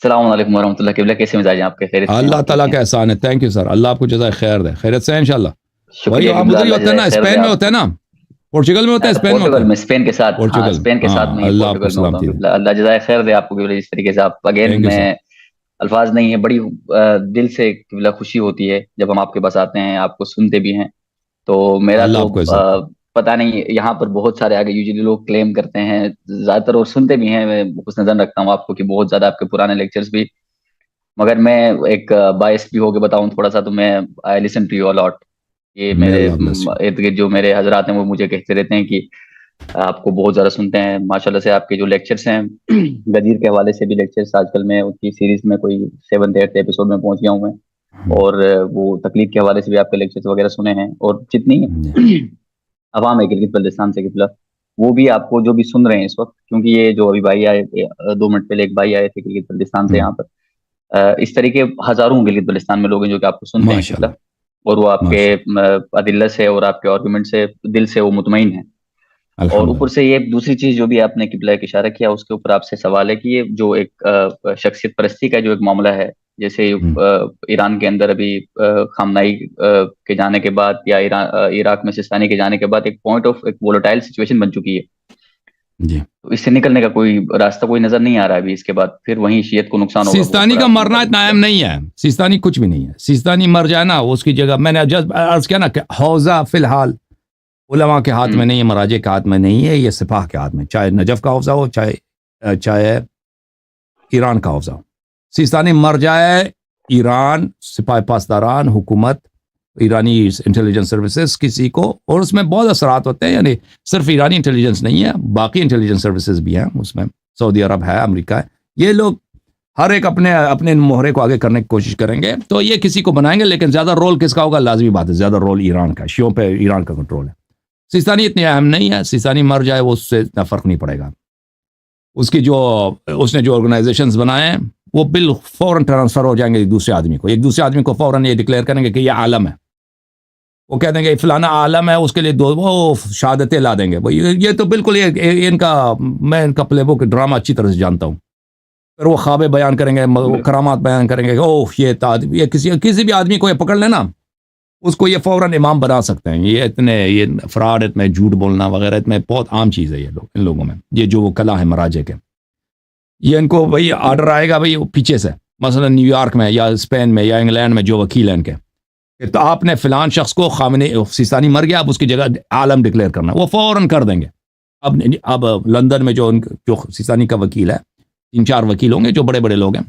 السلام علیکم ورحمۃ اللہ قبلہ، کیسے مزاج ہیں آپ کے؟ خیریت سے ہیں؟ اللہ اور ٹھیک تعالیٰ ہیں؟ کا احسان ہے. Thank you sir. اللہ آپ کو جزائے خیر دے. خیریت سے ہیں انشاءاللہ. بھائی شکریہ آپ قبلہ، ادھر ہی اللہ ہوتے ہیں نا، جزائے خیر دے اسپین میں آپ ہوتے کو۔ ہیں نا، پورچگل میں ہوتے ہیں، اسپین میں ہوتے پورٹوگل ہیں؟ میں، اسپین کے ساتھ، ہاں پورچگل. اسپین کے ساتھ ہاں میں ہی اللہ آپ کو پورٹوگل میں ہوتا سلامتی ہوں دے. قبلہ، اللہ جزائے خیر دے آپ کو قبلہ، جس طریقے سے آپ اگین تھینک یو سر. میں الفاظ نہیں ہے، بڑی دل سے قبلہ خوشی ہوتی ہے جب ہم آپ کے پاس آتے ہیں، آپ کو سنتے بھی ہیں. تو میرا اللہ تو آپ کو عزت دے. پتہ نہیں، یہاں پر بہت سارے آگے یوزلی لوگ کلیم کرتے ہیں زیادہ تر، اور سنتے بھی ہیں. میں حسن نظر رکھتا ہوں آپ کو کہ بہت زیادہ آپ کے پرانے لیکچرز بھی، مگر میں ایک باعث بھی ہو کے بتاؤں تھوڑا سا، تو میں آئی لسن ٹو یو الاٹ. یہ May میرے Allah bless you. ارد گرد جو میرے حضرات ہیں وہ مجھے کہتے رہتے ہیں کہ آپ کو بہت زیادہ سنتے ہیں. ماشاءاللہ سے آپ کے جو لیکچرز ہیں غدیر کے حوالے سے بھی لیکچرز، آج کل میں اس کی سیریز میں کوئی 7th 8th ایپیسوڈ میں پہنچ گیا ہوں میں. اور وہ تکلیف کے حوالے سے بھی آپ کے لیکچرز وغیرہ سنے ہیں. اور جتنی عوام ہے گلگت بلتستان سے قبلہ، وہ بھی آپ کو جو بھی سن رہے ہیں اس وقت، کیونکہ یہ جو ابھی بھائی آئے تھے 2 منٹ پہلے، ایک بھائی آئے تھے گلگت بلتستان سے یہاں پر، اس طریقے ہزاروں گلگت بلتستان میں لوگ ہیں جو کہ آپ کو سنتے ہیں ماشاء قبلہ، اللہ اور وہ آپ کے ماشاء اللہ. ادلہ سے اور آپ کے آرگومنٹ سے دل سے وہ مطمئن ہیں. اور اوپر الحمدللہ. سے یہ دوسری چیز جو بھی آپ نے قبلہ ایک اشارہ کیا، اس کے اوپر آپ سے سوال ہے کہ یہ جو ایک شخصیت پرستی کا جو ایک معاملہ ہے، جیسے ایران کے اندر ابھی خامنائی کے جانے کے بعد، یا عراق میں سستانی کے جانے کے بعد ایک پوائنٹ آف ایک وولٹائل سچویشن بن چکی ہے. جی تو اس سے نکلنے کا کوئی راستہ کوئی نظر نہیں آ رہا ہے ابھی. اس کے بعد پھر وہیں شیعت کو نقصان ہوگا بہت سیستانی بڑا. کا مرنا اتنا اہم نہیں ہے. سیستانی کچھ بھی نہیں ہے. سیستانی مر جائے نا، اس کی جگہ میں نے جب عرض کیا نا کہ حوزہ فی الحال علماء کے ہاتھ میں نہیں ہے، مراجع کے ہاتھ میں نہیں ہے، یہ سپاہ کے ہاتھ میں، چاہے نجف کا حوزہ ہو، چاہے ایران کا حوزہ ہو. سیستانی مر جائے، ایران، سپاہ پاسداران، حکومت، ایرانی انٹیلیجنس سروسز کسی کو، اور اس میں بہت اثرات ہوتے ہیں. یعنی صرف ایرانی انٹیلیجنس نہیں ہے، باقی انٹیلیجنس سروسز بھی ہیں اس میں. سعودی عرب ہے، امریکہ ہے. یہ لوگ ہر ایک اپنے مہرے کو آگے کرنے کی کوشش کریں گے، تو یہ کسی کو بنائیں گے. لیکن زیادہ رول کس کا ہوگا؟ لازمی بات ہے زیادہ رول ایران کا. شیعوں پہ ایران کا کنٹرول ہے. سیستانی اتنی اہم نہیں ہے. سیستانی مر جائے وہ اس سے اتنا فرق نہیں پڑے گا. اس نے جو آرگنائزیشنز بنائے ہیں وہ فوراً ٹرانسفر ہو جائیں گے ایک دوسرے آدمی کو فوراً یہ ڈکلیئر کریں گے کہ یہ عالم ہے. وہ کہہ دیں گے فلانا عالم ہے، اس کے لیے وہ شہادتیں لا دیں گے. یہ تو بالکل میں ان کا پلے بک ڈرامہ اچھی طرح سے جانتا ہوں. پھر وہ خوابیں بیان کریں گے، وہ کرامات بیان کریں گے. یہ کسی بھی آدمی کو یہ پکڑ لینا، اس کو یہ فوراً امام بنا سکتے ہیں. یہ فراڈ، اتنے جھوٹ بولنا وغیرہ اتنے بہت عام چیز ہے ان لوگوں میں. یہ جو وہ کلا ہے مراجع کے، یہ ان کو بھائی آرڈر آئے گا بھائی پیچھے سے، مثلا نیو یارک میں یا اسپین میں یا انگلینڈ میں جو وکیل ہیں ان کے، تو آپ نے فلان شخص کو سیستانی مر گیا، اب اس کی جگہ عالم ڈکلیئر کرنا، وہ فوراً کر دیں گے. اب لندن میں جو سیستانی کا وکیل ہے، 3-4 وکیل ہوں گے جو بڑے بڑے لوگ ہیں،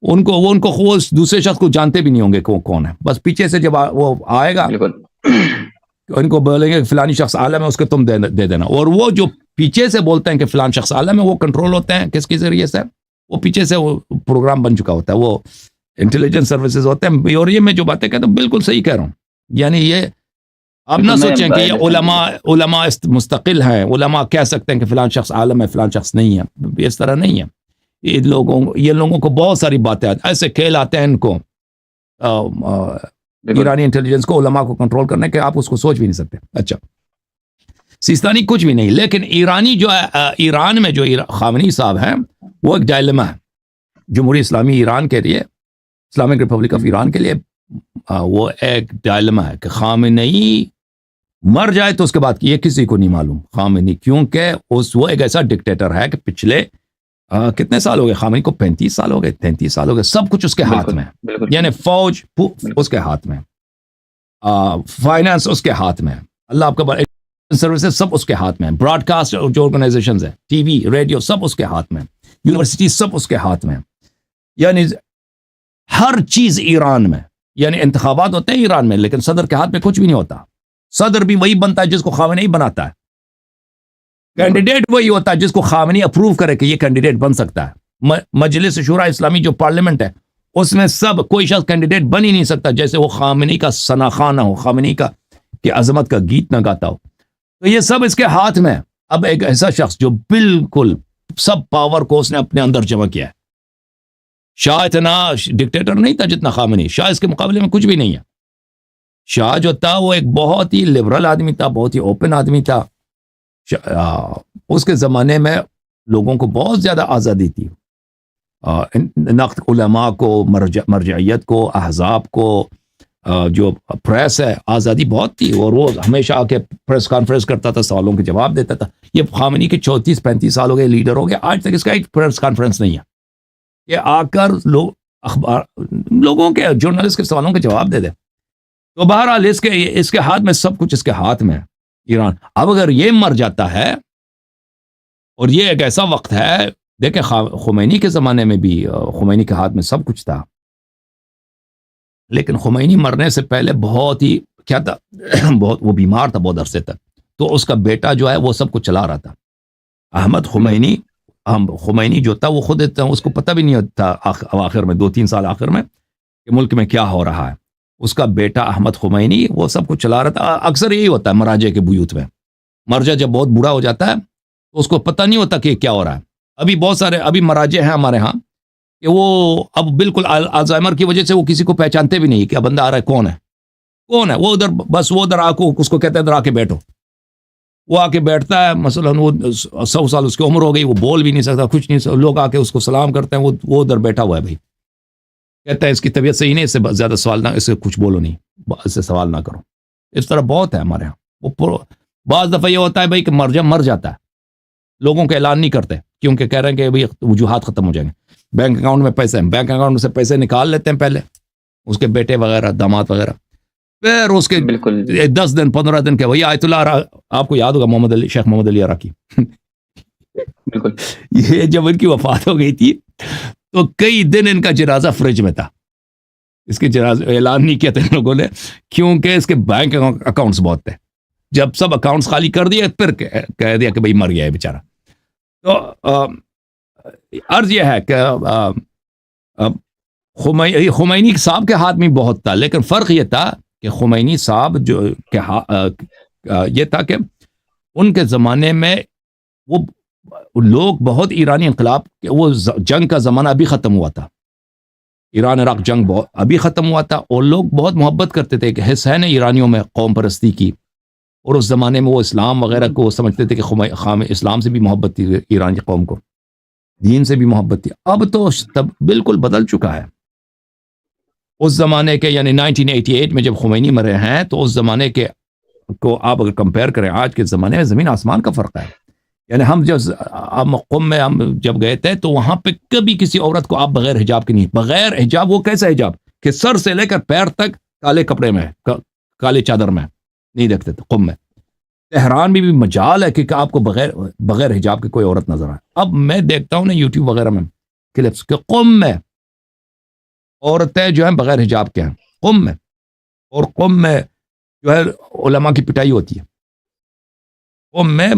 ان کو دوسرے شخص کو جانتے بھی نہیں ہوں گے کون ہے. بس پیچھے سے جب وہ آئے گا ان کو بولیں گے فلانی شخص عالم ہے، اس کے تم دے دینا. اور وہ جو پیچھے سے بولتے ہیں کہ فلان شخص عالم ہے، وہ کنٹرول ہوتے ہیں کس کے ذریعے سے؟ وہ پیچھے سے وہ پروگرام بن چکا ہوتا ہے، وہ انٹیلیجنس سروسز ہوتے ہیں. اور یہ میں جو باتیں کہتا ہوں بالکل صحیح کہہ رہا ہوں. یعنی یہ اب نہ سوچیں کہ یہ علماء مستقل ہیں، علماء کہہ سکتے ہیں کہ فلان شخص عالم ہے فلان شخص نہیں ہے. اس طرح نہیں ہے. یہ لوگوں کو بہت ساری باتیں ایسے کھیل آتے ہیں ان کو، ایرانی انٹیلیجنس کو، علماء کو کنٹرول کرنے کے، آپ اس کو سوچ بھی نہیں سکتے. اچھا، سیستانی کچھ بھی نہیں. لیکن ایرانی جو ایران میں جو خامنئی صاحب ہیں، وہ ایک ڈائلما ہے جمہوری اسلامی ایران کے لیے، اسلامک ریپبلک آف ایران کے لیے. وہ ایک ڈائلما ہے کہ خامنئی مر جائے تو اس کے بعد یہ کسی کو نہیں معلوم. خامنئی کیونکہ وہ ایک ایسا ڈکٹیٹر ہے کہ پچھلے کتنے سال ہو گئے خامنئی کو؟ 35 سال ہو گئے، 33 سال ہو گئے. سب کچھ اس کے ہاتھ میں، یعنی فوج اس کے ہاتھ میں، فائنانس اس کے ہاتھ میں، اللہ آپ کا سروسز سب اس کے ہاتھ میں، براڈ کاسٹ جو آرگنائزیشنز ہیں، ٹی وی، ریڈیو، سب اس کے ہاتھ میں، یونیورسٹی سب اس کے ہاتھ میں. یعنی ہر چیز ایران میں. یعنی انتخابات ہوتے ہیں ایران میں، لیکن صدر کے ہاتھ میں کچھ بھی نہیں ہوتا. صدر بھی وہی بنتا ہے جس کو خامنئی بناتا ہے. کینڈیڈیٹ وہی ہوتا ہے جس کو خامنئی اپروو کرے کہ یہ کینڈیڈیٹ بن سکتا ہے. مجلس شورا اسلامی جو پارلیمنٹ ہے، اس میں سب کوئی شخص کینڈیڈیٹ بن ہی نہیں سکتا جیسے وہ خامنئی کا ثناخوان نہ ہو، خامنئی کا کہ عظمت کا گیت نہ گاتا ہو. تو یہ سب اس کے ہاتھ میں. اب ایک ایسا شخص جو بالکل سب پاور کو اس نے اپنے اندر جمع کیا ہے. شاہ اتنا ڈکٹیٹر نہیں تھا جتنا خامنئی. شاہ اس کے مقابلے میں کچھ بھی نہیں ہے. شاہ جو تھا وہ ایک بہت ہی لبرل آدمی تھا، بہت ہی اوپن آدمی تھا. اس کے زمانے میں لوگوں کو بہت زیادہ آزادی تھی. نقد علماء کو، مرجعیت کو، احزاب کو، جو پریس ہے، آزادی بہت تھی، اور وہ ہمیشہ آ کے پریس کانفرنس کرتا تھا، سوالوں کے جواب دیتا تھا. یہ خامنئی کے 34-35 سال ہو گئے، لیڈر ہو گیا، آج تک اس کا ایک پریس کانفرنس نہیں ہے. یہ آ کر لوگوں کے، جرنلسٹ کے سوالوں کے جواب دے دے. تو بہرحال اس کے ہاتھ میں سب کچھ، اس کے ہاتھ میں ایران. اب اگر یہ مر جاتا ہے، اور یہ ایک ایسا وقت ہے، دیکھیں خمینی کے زمانے میں بھی خمینی کے ہاتھ میں سب کچھ تھا، لیکن خمینی مرنے سے پہلے بہت ہی کیا تھا، بہت وہ بیمار تھا بہت عرصے تک. تو اس کا بیٹا جو ہے وہ سب کچھ چلا رہا تھا. احمد خمینی جو تھا وہ خود اس کو پتہ بھی نہیں تھا آخر میں 2-3 سال آخر میں کہ ملک میں کیا ہو رہا ہے. اس کا بیٹا احمد خمینی وہ سب کچھ چلا رہا تھا. اکثر یہی ہوتا ہے مراجع کے بیوت میں، مرجع جب بہت بوڑھا ہو جاتا ہے تو اس کو پتہ نہیں ہوتا کہ کیا ہو رہا ہے. ابھی بہت سارے مراجع ہیں ہمارے ہاں کہ وہ اب بالکل الزائمر کی وجہ سے وہ کسی کو پہچانتے بھی نہیں کہ بندہ آ رہا ہے کون ہے. وہ ادھر آ کو اس کو کہتے ہیں ادھر آ کے بیٹھو. وہ آ کے بیٹھتا ہے، مثلا وہ 100 سال اس کی عمر ہو گئی، وہ بول بھی نہیں سکتا، کچھ نہیں. لوگ آ کے اس کو سلام کرتے ہیں، وہ ادھر بیٹھا ہوا ہے. بھائی کہتا ہے اس کی طبیعت صحیح نہیں، اس سے زیادہ سوال نہ، اس سے کچھ بولو نہیں، اس سے سوال نہ کرو. اس طرح بہت ہے ہمارے ہاں. وہ بعض دفعہ یہ ہوتا ہے بھائی کہ مر جاتا ہے، لوگوں کا اعلان نہیں کرتے کیونکہ کہہ رہے ہیں کہ بھئی وجوہات ختم ہو جائیں گے. بینک اکاؤنٹ میں پیسے ہیں، بینک اکاؤنٹ سے پیسے نکال لیتے ہیں پہلے اس کے بیٹے وغیرہ، داماد وغیرہ. پھر اس کے 10 دن 15 دن کے وہی آیت اللہ، آپ کو یاد ہوگا شیخ محمد علی عراقی، بالکل یہ جب ان کی وفات ہو گئی تھی تو کئی دن ان کا جنازہ فریج میں تھا. اس کے جنازہ اعلان نہیں کیا تھا ان لوگوں نے، کیونکہ اس کے بینک اکاؤنٹس بہت تھے. جب سب اکاؤنٹس خالی کر دیے پھر کہہ دیا کہ بھئی مر گیا ہے بیچارہ. تو عرض یہ ہے کہ خمینی صاحب کے ہاتھ میں بہت تھا، لیکن فرق یہ تھا کہ خمینی صاحب جو یہ تھا کہ ان کے زمانے میں وہ لوگ بہت ایرانی انقلاب، وہ جنگ کا زمانہ ابھی ختم ہوا تھا، ایران عراق جنگ ابھی ختم ہوا تھا، اور لوگ بہت محبت کرتے تھے کہ حصہ ہے نا ایرانیوں میں قوم پرستی کی. اور اس زمانے میں وہ اسلام وغیرہ کو سمجھتے تھے کہ اسلام سے بھی محبت تھی ایرانی قوم کو، دین سے بھی محبت تھی. اب تو بالکل بدل چکا ہے. اس زمانے کے یعنی 1988 میں جب خمینی مرے ہیں تو اس زمانے کے کو آپ اگر کمپیئر کریں آج کے زمانے میں، زمین آسمان کا فرق ہے. یعنی ہم قم میں ہم جب گئے تھے تو وہاں پہ کبھی کسی عورت کو آپ بغیر حجاب کی نہیں، بغیر حجاب. وہ کیسا حجاب کہ سر سے لے کر پیر تک کالے کپڑے میں، کالے چادر میں نہیں دیکھتے تھے قم میں. تہران میں بھی مجال ہے کہ آپ کو بغیر حجاب کے کوئی عورت نظر آئے. اب میں دیکھتا ہوں نا یوٹیوب وغیرہ میں کلپس کہ قم میں عورتیں جو ہیں بغیر حجاب کے ہیں قم میں، اور قم میں جو ہے علماء کی پٹائی ہوتی ہے. قم میں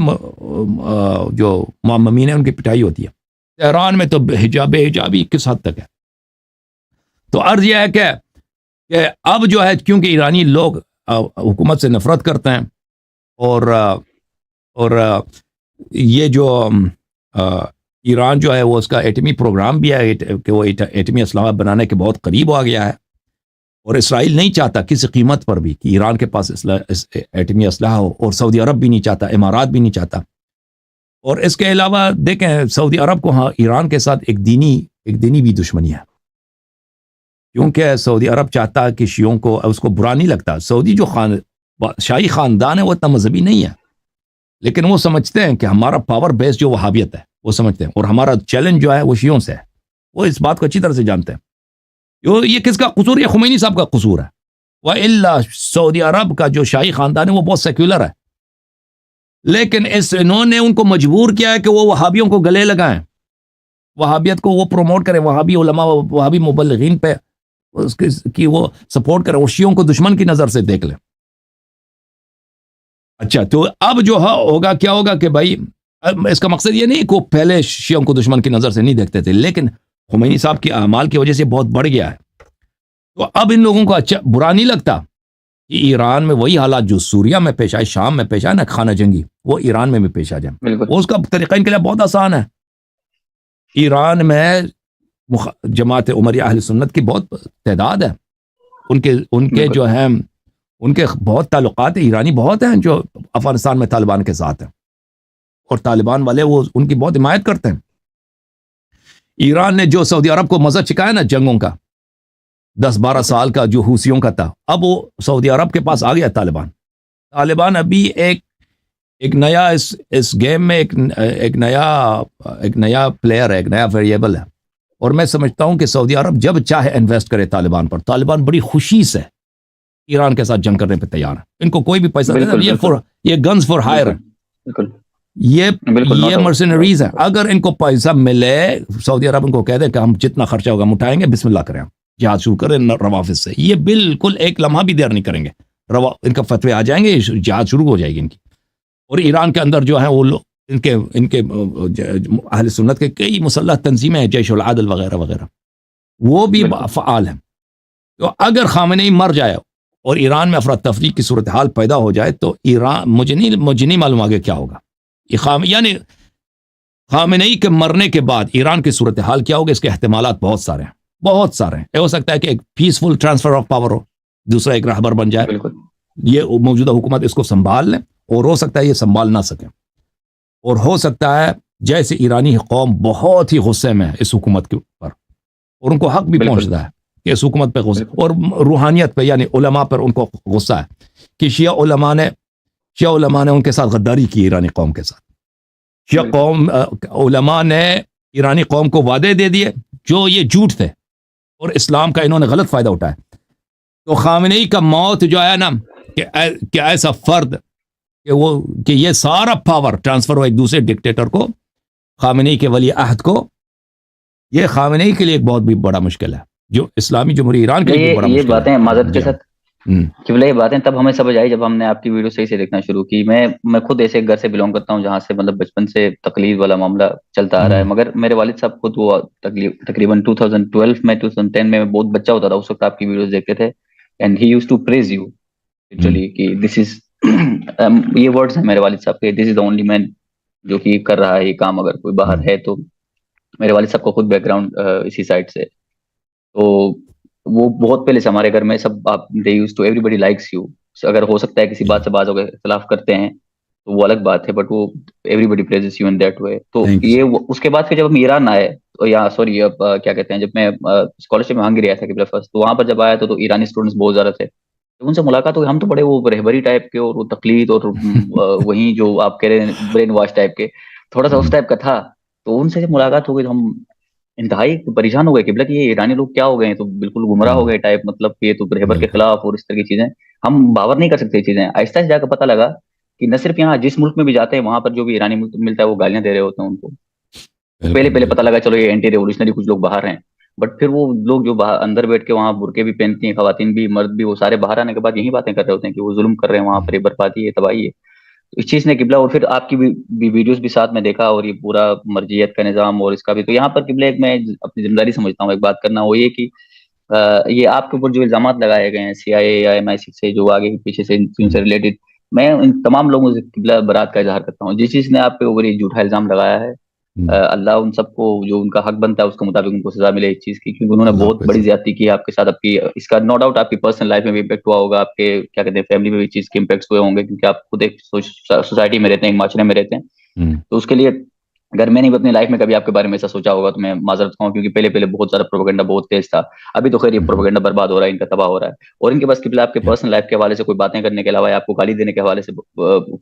جو معممین ہیں ان کی پٹائی ہوتی ہے. تہران میں تو حجابی کس حد تک ہے. تو عرض یہ ہے کہ اب جو ہے کیونکہ ایرانی لوگ حکومت سے نفرت کرتے ہیں، اور یہ جو ایران جو ہے وہ اس کا ایٹمی پروگرام بھی ہے کہ وہ ایٹمی اسلحہ بنانے کے بہت قریب آ گیا ہے. اور اسرائیل نہیں چاہتا کسی قیمت پر بھی کہ ایران کے پاس ایٹمی اسلحہ ہو، اور سعودی عرب بھی نہیں چاہتا، امارات بھی نہیں چاہتا. اور اس کے علاوہ دیکھیں سعودی عرب کو ہاں ایران کے ساتھ ایک دینی بھی دشمنی ہے، کیونکہ سعودی عرب چاہتا ہے کہ شیعوں کو، اس کو برا نہیں لگتا. سعودی جو شاہی خاندان ہے وہ اتنا مذہبی نہیں ہے، لیکن وہ سمجھتے ہیں کہ ہمارا پاور بیس جو وہابیت ہے وہ سمجھتے ہیں، اور ہمارا چیلنج جو ہے وہ شیعوں سے ہے. وہ اس بات کو اچھی طرح سے جانتے ہیں. یہ کس کا قصور؟ یہ خمینی صاحب کا قصور ہے. وَإِلَّا سعودی عرب کا جو شاہی خاندان ہے وہ بہت سیکولر ہے، لیکن انہوں نے ان کو مجبور کیا ہے کہ وہ وہابیوں کو گلے لگائیں، وہابیت کو وہ پروموٹ کریں، وہابی علماء، وہابی مبلغین پہ اس کی وہ سپورٹ کریں، وہ شیعوں کو دشمن کی نظر سے دیکھ لیں. اچھا تو اب جو ہوگا کیا ہوگا کہ بھائی اس کا مقصد یہ نہیں کہ وہ پہلے شیعوں کو دشمن کی نظر سے نہیں دیکھتے تھے، لیکن خمینی صاحب کی اعمال کی وجہ سے بہت بڑھ گیا ہے. تو اب ان لوگوں کو اچھا برا نہیں لگتا کہ ایران میں وہی حالات جو سوریہ میں پیش آئے، شام میں پیش آئے نا، خانہ جنگی، وہ ایران میں بھی پیش آ جائیں. وہ اس کا طریقہ ان کے لیے بہت آسان ہے. ایران میں جماعت عمریہ اہل سنت کی بہت تعداد ہے، ان کے جو ہیں ان کے بہت تعلقات ایرانی بہت ہیں جو افغانستان میں طالبان کے ساتھ ہیں، اور طالبان والے وہ ان کی بہت حمایت کرتے ہیں. ایران نے جو سعودی عرب کو مزہ چکھایا نا جنگوں کا 10-12 سال کا جو حوثیوں کا تھا، اب وہ سعودی عرب کے پاس آ گیا طالبان ابھی ایک نیا اس گیم میں ایک نیا پلیئر ہے، ایک نیا ویریبل ہے، اور میں سمجھتا ہوں کہ سعودی عرب جب چاہے انویسٹ کرے طالبان پر، طالبان بڑی خوشی سے ایران کے ساتھ جنگ کرنے پہ تیار ہے، ان کو کوئی بھی پیسہ نہیں، یہ گنز فار ہائر ہے، یہ مرسنریز ہیں، اگر ان کو پیسہ ملے سعودی عرب ان کو کہہ دے کہ ہم جتنا خرچہ ہوگا ہم اٹھائیں گے، بسم اللہ کریں، جہاد شروع کریں روافظ سے، یہ بالکل ایک لمحہ بھی دیر نہیں کریں گے، ان کا فتوے آ جائیں گے، جہاد شروع ہو جائے گی ان کی، اور ایران کے اندر جو ہے وہ لوگ ان کے اہل سنت کے کئی مسلح تنظیمیں ہیں، جیش العدل وغیرہ وغیرہ، وہ بھی فعال ہیں، تو اگر خامنئی مر جائے اور ایران میں افراتفری کی صورتحال پیدا ہو جائے تو ایران مجھے نہیں معلوم آگے کیا ہوگا، یعنی خامنئی کے مرنے کے بعد ایران کی صورتحال کیا ہوگا، اس کے احتمالات بہت سارے ہیں، یہ ہو سکتا ہے کہ ایک پیسفل ٹرانسفر آف پاور ہو، دوسرا ایک رہبر بن جائے، یہ موجودہ حکومت اس کو سنبھال لیں، اور ہو سکتا ہے یہ سنبھال نہ سکیں، اور ہو سکتا ہے جیسے ایرانی قوم بہت ہی غصے میں ہے اس حکومت کے اوپر، اور ان کو حق بھی پہنچتا ہے کہ اس حکومت پہ غصہ، اور روحانیت پہ یعنی علماء پر ان کو غصہ ہے کہ شیعہ علماء نے ان کے ساتھ غداری کی، ایرانی قوم کے ساتھ، علماء نے ایرانی قوم کو وعدے دے دیے جو یہ جھوٹ تھے، اور اسلام کا انہوں نے غلط فائدہ اٹھایا، تو خامنئی کا موت جو ہے نا کہ ایسا فرد کہ یہ سارا پاور ٹرانسفر ہو ایک دوسرے ڈکٹیٹر کو، خامنئی کے ولی عہد کو، یہ خامنئی کے لیے ایک بہت بھی بڑا مشکل ہے، جو اسلامی جمہوریہ ایران کے لیے بڑا مشکل ہے۔ یہ باتیں معذرت کے ساتھ قبلہ، یہ باتیں تب ہمیں سمجھ آئی جب ہم نے آپ کی ویڈیو صحیح سے دیکھنا شروع کی۔ میں خود ایسے ایک گھر سے بلونگ کرتا ہوں جہاں سے مطلب بچپن سے تقلید والا معاملہ چلتا آ رہا ہے، مگر میرے والد صاحب خود وہ تقریباً 2012 میں 2010 میں بہت بچہ ہوتا تھا، اس وقت آپ کی ویڈیوز دیکھتے تھے، and he used to praise you literally کہ دس از یہ ورڈز ہیں میرے والد صاحب کے، دس از دا اونلی مین جو کہ کر رہا ہے یہ کام، اگر کوئی باہر ہے تو۔ میرے والد صاحب کو خود بیک گراؤنڈ اسی سائڈ سے، تو وہ بہت پہلے سے ہمارے گھر میں سب آپ دے use to everybody likes you, اگر ہو سکتا ہے کسی بات سے بعض اگر اختلاف کرتے ہیں تو وہ الگ بات ہے، بٹ وہ everybody praises you in that way. تو یہ اس کے بعد پھر جب ہم ایران آئے، یا سوری کیا کہتے ہیں، جب میں اسکالرشپ میں ہنگری آیا تھا فرسٹ، تو وہاں پر جب آیا تو ایرانی اسٹوڈنٹس بہت زیادہ تھے، جب ان سے ملاقات ہوئی ہم تو بڑے وہ رہبری ٹائپ کے اور وہ تقلید اور وہیں جو آپ کہہ رہے ہیں برین واش ٹائپ کے، تھوڑا سا اس ٹائپ کا تھا، تو ان سے جب ملاقات ہو گئی تو ہم انتہائی پریشان ہو گئے کہ یہ ایرانی لوگ کیا ہو گئے ہیں، تو بالکل گمراہ ہو گئے ٹائپ، مطلب یہ تو رہبر کے خلاف اور اس طرح کی چیزیں، ہم باور نہیں کر سکتے چیزیں۔ آہستہ سے جا کر پتہ لگا کہ نہ صرف یہاں جس ملک میں بھی جاتے ہیں وہاں پر جو بھی ایرانی ملتا ہے وہ گالیاں دے رہے ہوتے ہیں ان کو، پہلے پتہ لگا چلو یہ اینٹی ریولیوشنری کچھ لوگ باہر ہیں، بٹ پھر وہ لوگ جو اندر بیٹھ کے وہاں برقعے بھی پہنتی ہیں، خواتین بھی مرد بھی، وہ سارے باہر آنے کے بعد یہی باتیں کر رہے ہوتے ہیں کہ وہ ظلم کر رہے ہیں وہاں پر، بربادی ہے، تباہی ہے۔ اس چیز نے قبلہ، اور پھر آپ کی بھی ویڈیوز بھی ساتھ میں دیکھا، اور یہ پورا مرجعیت کا نظام اور اس کا بھی، تو یہاں پر قبلہ ایک میں اپنی ذمہ داری سمجھتا ہوں ایک بات کرنا، وہ یہ کہ یہ آپ کے اوپر جو الزامات لگائے گئے ہیں CIA یا MI6 سے، جو آگے پیچھے سے ان سے ریلیٹڈ، میں ان تمام لوگوں سے قبلہ برات کا اظہار کرتا ہوں۔ جس چیز نے آپ کے اوپر یہ جھوٹا الزام لگایا ہے، اللہ ان سب کو جو ان کا حق بنتا ہے اس کے مطابق ان کو سزا ملے اس چیز کی، کیونکہ انہوں نے بہت بڑی زیادتی کی آپ کے ساتھ، آپ کی اس کا نو ڈاؤٹ آپ کی پرسنل لائف میں بھی امپیکٹ ہوا ہوگا، آپ کے کیا کہتے ہیں فیملی میں بھی چیز کے امپیکٹس ہوئے ہوں گے، کیونکہ آپ خود ایک سوسائٹی میں رہتے ہیں، ایک معاشرے میں رہتے ہیں، تو اس کے لیے اگر میں نے اپنی لائف میں کبھی آپ کے بارے میں ایسا سوچا ہوگا تو میں معذرت ہوں، کیونکہ پہلے بہت سارا پروپیگنڈا بہت تیز تھا، ابھی تو خیر یہ پروپیگنڈا برباد ہو رہا ہے، ان کا تباہ ہو رہا ہے، اور ان کے پاس قبلہ آپ کے پرسنل لائف کے حوالے سے کوئی باتیں کرنے کے علاوہ، یا آپ کو گالی دینے کے حوالے سے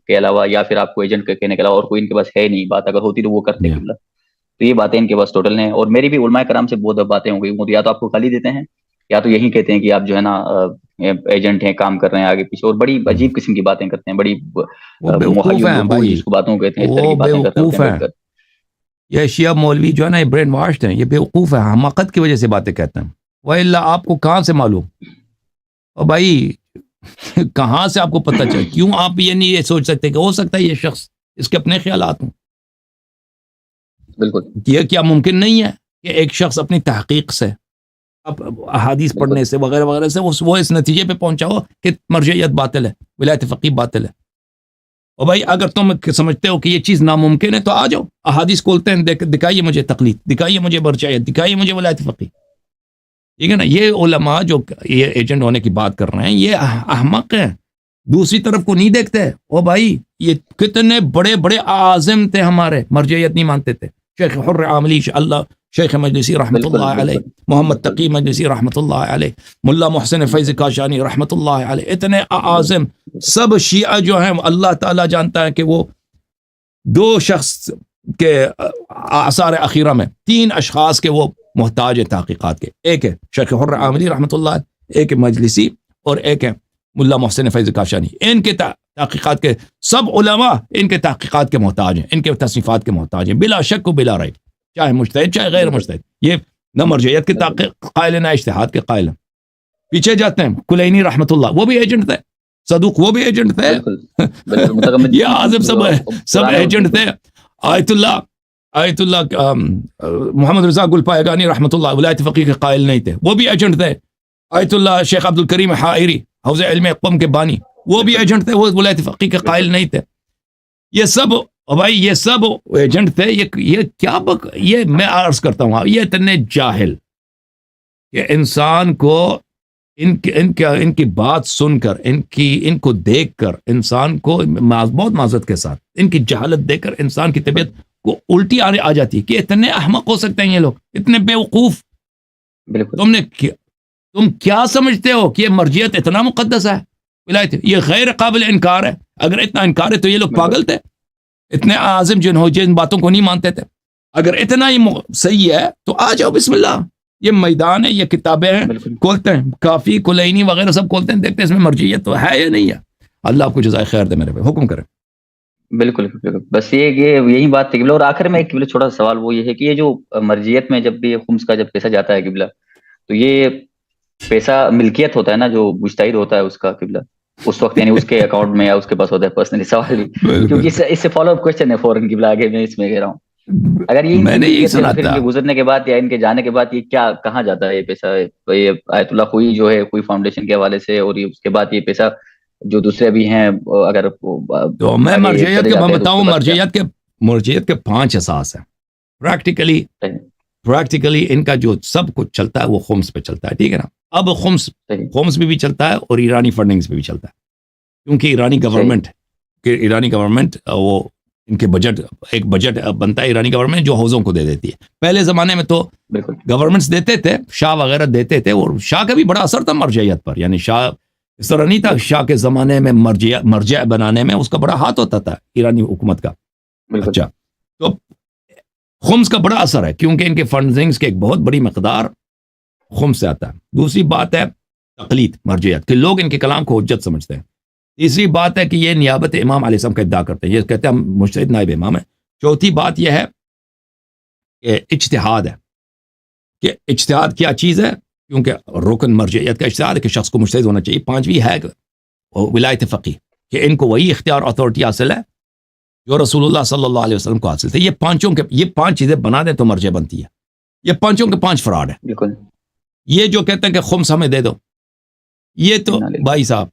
کے علاوہ، یا پھر آپ کو ایجنٹ کہنے کے علاوہ اور کوئی ان کے پاس ہے نہیں بات، اگر ہوتی تو وہ کرتے قبلہ، تو یہ باتیں ان کے پاس ٹوٹل ہیں۔ اور میری بھی علماء کرام سے بہت باتیں ہو گئی، وہ یا تو آپ کو گالی دیتے ہیں یا تو یہی کہتے ہیں کہ آپ جو ہے نا ایجنٹ ہیں، کام کر رہے ہیں آگے پیچھے، اور بڑی عجیب قسم کی باتیں کرتے ہیں، بڑی جس کو باتوں کہتے ہیں، اس طرح کی باتیں کرتے ہیں۔ یہ شیعہ مولوی جو ہے نا یہ برین واشڈ ہیں، یہ بیوقوف ہیں، حماقت کی وجہ سے باتیں کہتے ہیں، وَإِلَّا آپ کو کہاں سے معلوم، اور بھائی کہاں سے آپ کو پتہ چلے، کیوں آپ یہ نہیں سوچ سکتے کہ ہو سکتا ہے یہ شخص اس کے اپنے خیالات ہوں؟ بالکل، یہ کیا ممکن نہیں ہے کہ ایک شخص اپنی تحقیق سے، احادیث پڑھنے سے وغیرہ وغیرہ سے وہ اس نتیجے پہ پہنچا ہو کہ مرجعیت باطل ہے، ولایت فقیہ باطل ہے؟ اور بھائی اگر تم سمجھتے ہو کہ یہ چیز ناممکن ہے تو آ جاؤ، احادیث کھولتے ہیں، دکھائیے مجھے تقلید، دکھائیے مجھے مرجعیت، دکھائیے مجھے ولایت فقیہ، ٹھیک ہے نا؟ یہ علماء جو یہ ایجنٹ ہونے کی بات کر رہے ہیں یہ احمق ہیں، دوسری طرف کو نہیں دیکھتے۔ او بھائی یہ کتنے بڑے بڑے عازم تھے ہمارے، مرجعیت نہیں مانتے تھے، شیخ حر عاملی اللہ شیخ مجلسی رحمۃ اللہ علیہ، محمد تقی مجلسی رحمۃ اللہ علیہ، ملا محسن فیض کاشانی رحمۃ اللہ علیہ، اتنے اعاظم سب شیعہ جو ہیں اللہ تعالیٰ جانتا ہے کہ وہ 2 شخص کے آثار اخیرہ میں 3 اشخاص کے وہ محتاج ہیں تحقیقات کے. ایک ہے شیخ حر عاملی رحمۃ اللہ، ایک ہے مجلسی، اور ایک ہے ملا محسن فیض کاشانی. ان کے تحقیقات کے سب علماء ان کے تحقیقات کے محتاج ہیں، ان کے تصنیفات کے محتاج ہیں بلا شک و بلا ریب، چاہے مجتہد چاہے غیر مجتہد. یہ نہ مرجعیت کے قائل ہیں نہ اجتہاد کے قائل ہیں. پیچھے جاتے ہیں کلینی رحمۃ اللہ، وہ بھی ایجنٹ تھے. صدوق وہ بھی ایجنٹ تھے. یہ اعظم سب ایجنٹ تھے. آیت اللہ محمد رضا گل پائگانی رحمۃ اللہ ولایت فقیہ کے قائل نہیں تھے، وہ بھی ایجنٹ تھے. آیت اللہ شیخ عبد الکریم حائری حوض علم قم کے بانی، وہ بھی ایجنٹ تھے، وہ ولایت فقیہ کے قائل نہیں تھے. یہ سب بھائی یہ سب ایجنٹ تھے. یہ کیا یہ میں عرض کرتا ہوں یہ اتنے جاہل کہ انسان کو ان کی بات سن کر ان کو دیکھ کر انسان کو بہت معذرت کے ساتھ ان کی جہالت دیکھ کر انسان کی طبیعت کو الٹی آ جاتی ہے کہ اتنے احمق ہو سکتے ہیں یہ لوگ، اتنے بیوقوف. تم کیا سمجھتے ہو کہ یہ مرجعیت اتنا مقدس ہے؟ ولایت یہ غیر قابل انکار ہے. اگر اتنا انکار ہے تو یہ لوگ پاگل تھے. اتنے عظیم جن باتوں کو نہیں مانتے تھے. اگر اتنا ہی صحیح ہے تو آ جاؤ، بسم اللہ. یہ میدان ہے، یہ کتابیں ہیں، کھولتے ہیں، کافی کلینی وغیرہ سب کھولتے ہیں، دیکھتے ہیں اس میں مرجعیت تو ہے یا نہیں ہے. اللہ آپ کو جزائے خیر دے. میرے پہ حکم کریں. بالکل بس یہی بات تھی قبلہ. اور آخر میں ایک قبلہ چھوٹا سا سوال وہ یہ ہے کہ یہ جو مرجعیت میں جب بھی خمس کا جب پیسہ جاتا ہے قبلہ، تو یہ پیسہ ملکیت ہوتا ہے نا جو مجتہد ہوتا ہے اس کا قبلہ، اس وقت یعنی اس کے اکاؤنٹ میں یا اس کے پاس ہوتا ہے پرسنلی. سوال ہی کیونکہ اس سے فالو اپ کوسچن ہے فوراً قبلہ آگے میں اس میں کہہ رہا ہوں. اگر یہ سنا تھا ان کے گزرنے کے بعد یا ان کے جانے کے بعد یہ کیا کہاں جاتا ہے یہ پیسہ؟ یہ آیت اللہ خوئی جو ہے خوئی فاؤنڈیشن کے حوالے سے، اور اس کے بعد یہ پیسہ جو دوسرے بھی ہیں اگر تو میں مرجعیت کے بتاؤں مرجعیت کے 5 اساس ہیں. پریکٹیکلی ان کا جو سب کچھ چلتا ہے وہ خمس پہ چلتا ہے. ٹھیک ہے نا. اب خمس بھی چلتا ہے اور ایرانی فنڈنگز پہ بھی چلتا ہے، کیونکہ ایرانی گورنمنٹ وہ ان کے ایک بجٹ بنتا ہے ایرانی گورنمنٹ جو حوضوں کو دے دیتی ہے. پہلے زمانے میں تو گورنمنٹس دیتے تھے، شاہ وغیرہ دیتے تھے، اور شاہ کا بھی بڑا اثر تھا مرجعیت پر. یعنی شاہ اس طرح نہیں تھا، شاہ کے زمانے میں مرجع بنانے میں اس کا بڑا ہاتھ ہوتا تھا ایرانی حکومت کا. اچھا، تو خمس کا بڑا اثر ہے کیونکہ ان کے فنڈنگز کے ایک بہت بڑی مقدار خمس سے آتا ہے. دوسری بات ہے تقلید مرجعیت کہ لوگ ان کے کلام کو حجت سمجھتے ہیں. تیسری بات ہے کہ یہ نیابت امام علیہ السلام کا ادعا کرتے ہیں، یہ کہتے ہیں ہم مجتہد نائب امام ہیں. چوتھی بات یہ ہے کہ اجتہاد ہے، کہ اجتہاد کیا چیز ہے، کیونکہ رکن مرجعیت کا اجتہاد ہے کہ شخص کو مجتہد ہونا چاہیے. 5ویں ہے ولایت فقیہ، کہ ان کو وہی اختیار اتھارٹی حاصل ہے جو رسول اللہ صلی اللہ علیہ وسلم کو حاصل تھے. یہ 5 چیزیں بنا دیں تو مرجع بنتی ہے. یہ 5 کے 5 فراڈ ہیں. بالکل. یہ جو کہتے ہیں کہ خمس ہمیں دے دو، یہ تو بھائی صاحب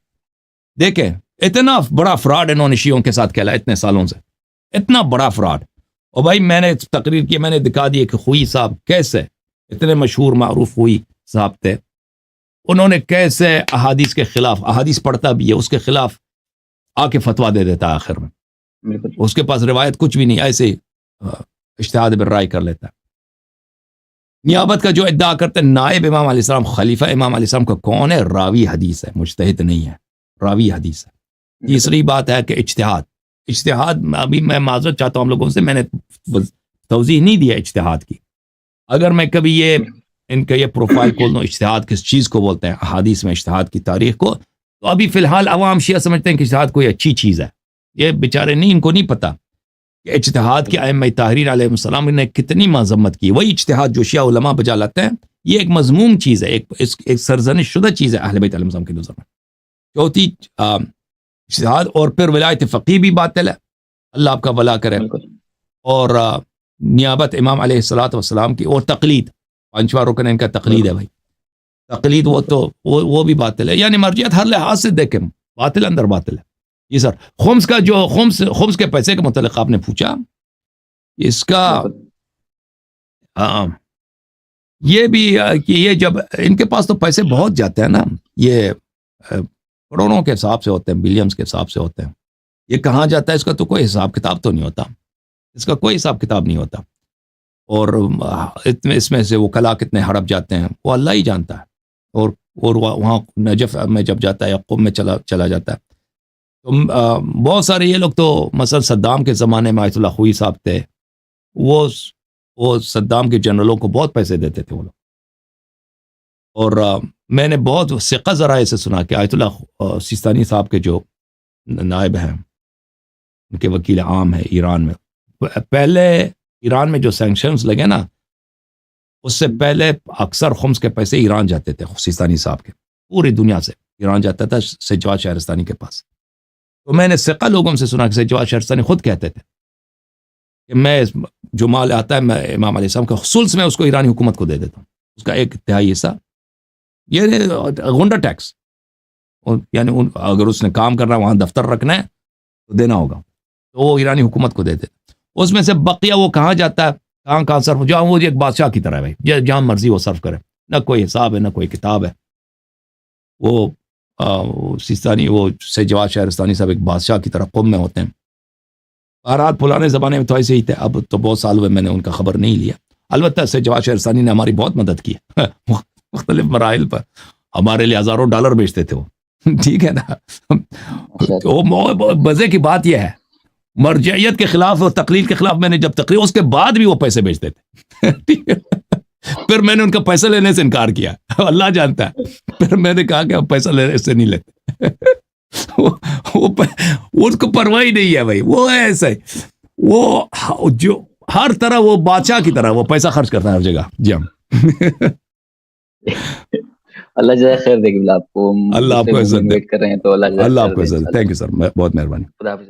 دیکھیں اتنا بڑا فراڈ انہوں نے شیعوں کے ساتھ کھیلا اتنے سالوں سے، اتنا بڑا فراڈ. اور بھائی میں نے تقریر کی، میں نے دکھا دی کہ خوئی صاحب کیسے اتنے مشہور معروف خوئی صاحب تھے، انہوں نے کیسے احادیث کے خلاف، احادیث پڑھتا بھی ہے اس کے خلاف آ کے فتویٰ دے دیتا ہے آخر میں. اس کے پاس روایت کچھ بھی نہیں، ایسے اجتہاد بالرائے کر لیتا ہے. نیابت کا جو ادعا کرتے ہیں نائب امام علیہ السلام، خلیفہ امام علیہ السلام کا کون ہے؟ راوی حدیث ہے، مجتہد نہیں ہے، راوی حدیث ہے. تیسری بات ہے کہ اجتہاد ابھی میں معذرت چاہتا ہوں ہم لوگوں سے، میں نے توضیح نہیں دیا اجتہاد کی. اگر میں کبھی ان کا یہ پروفائل کھول دوں اجتہاد کس چیز کو بولتے ہیں احادیث میں اجتہاد کی تاریخ کو، تو ابھی فی الحال عوام شیعہ سمجھتے ہیں کہ اجتہاد کوئی اچھی چیز ہے. یہ بیچارے نہیں، ان کو نہیں پتا کہ اجتہاد کے ائمہ طاہرین علیہ السلام نے کتنی مذمت کی. وہی اجتہاد جو شیعہ علماء بجا لاتے ہیں یہ ایک مذموم چیز ہے، ایک سرزنش شدہ چیز ہے اہل بیت علیہ السلام کی نظر میں. چوتھی اجتہاد، اور پھر ولایت فقیہ بھی باطل ہے، اللہ آپ کا بھلا کرے. اور نیابت امام علیہ الصلوۃ والسلام کی، اور تقلید، 5واں رکن ان کا تقلید ہے. بھائی تقلید وہ بھی باطل ہے. یعنی مرجعیت ہر لحاظ سے دیکھیں باطل اندر باطل ہے. جی سر، خمس کا جو خمس کے پیسے کے متعلق آپ نے پوچھا، اس کا یہ بھی کہ یہ جب ان کے پاس تو پیسے بہت جاتے ہیں نا، یہ کروڑوں کے حساب سے ہوتے ہیں، بلینز کے حساب سے ہوتے ہیں. یہ کہاں جاتا ہے اس کا تو کوئی حساب کتاب تو نہیں ہوتا، اس کا کوئی حساب کتاب نہیں ہوتا. اور اس میں سے وہ کلا کتنے ہڑپ جاتے ہیں وہ اللہ ہی جانتا ہے. اور وہاں نجف میں جب جاتا ہے یعقوب میں چلا جاتا ہے تو بہت سارے یہ لوگ تو مثلا صدام کے زمانے میں آیت اللہ خوئی صاحب تھے, وہ صدام کے جنرلوں کو بہت پیسے دیتے تھے وہ لوگ. اور میں نے بہت ثقہ ذرائع سے سنا کہ آیت اللہ سیستانی صاحب کے جو نائب ہیں, ان کے وکیل عام ہیں ایران میں, پہلے ایران میں جو سینکشنز لگے نا اس سے پہلے اکثر خمس کے پیسے ایران جاتے تھے سیستانی صاحب کے, پوری دنیا سے ایران جاتا تھا سجاد شہرستانی کے پاس. تو میں نے ثقہ لوگوں سے سنا کہ سجاد شہرستانی خود کہتے تھے کہ میں جو مال آتا ہے میں امام علیہ السلام کے خصوص میں اس کو ایرانی حکومت کو دے دیتا ہوں, اس کا 1/3 حصہ, یہ غنڈہ ٹیکس, یعنی اگر اس نے کام کرنا وہاں دفتر رکھنا ہے تو دینا ہوگا, تو وہ ایرانی حکومت کو دیتے. اس میں سے بقیہ وہ کہاں جاتا ہے, کہاں صرف جہاں وہ ایک بادشاہ کی طرح ہے بھائی, جہاں مرضی وہ صرف کرے, نہ کوئی حساب ہے نہ کوئی کتاب ہے. وہ سیستانی وہ سجاد شہرستانی صاحب ایک بادشاہ کی طرح قوم میں ہوتے ہیں. بہرحال پرانے زمانے میں تو ایسے ہی تھے, اب تو بہت سال ہوئے میں نے ان کا خبر نہیں لیا. البتہ سجاد شہرستانی نے ہماری بہت مدد کی مختلف مراحل پر, ہمارے لیے ہزاروں ڈالر بیچتے تھے وہ, ٹھیک ہے نا. وہ مزے کی بات یہ ہے, مرجعیت کے خلاف اور تقلید کے خلاف میں نے جب تقریر, اس کے بعد بھی وہ پیسے بیچتے تھے, ٹھیک ہے. پھر میں نے ان کا پیسہ لینے سے انکار کیا, اللہ جانتا ہے. پھر میں نے کہا کہ ہم پیسہ لینے سے نہیں لیتے. وہ اس کو پرواہ ہی نہیں ہے بھائی, وہ ہے ایسا ہی, وہ جو ہر طرح وہ بادشاہ کی طرح وہ پیسہ خرچ کرتا ہے ہر جگہ. جی ہم اللہ جزائے خیر دے گی آپ کو, اللہ آپ کو عزت دے, کر رہے ہیں تو اللہ آپ کو عزت. تھینک یو سر, بہت مہربانی. خدا حافظ.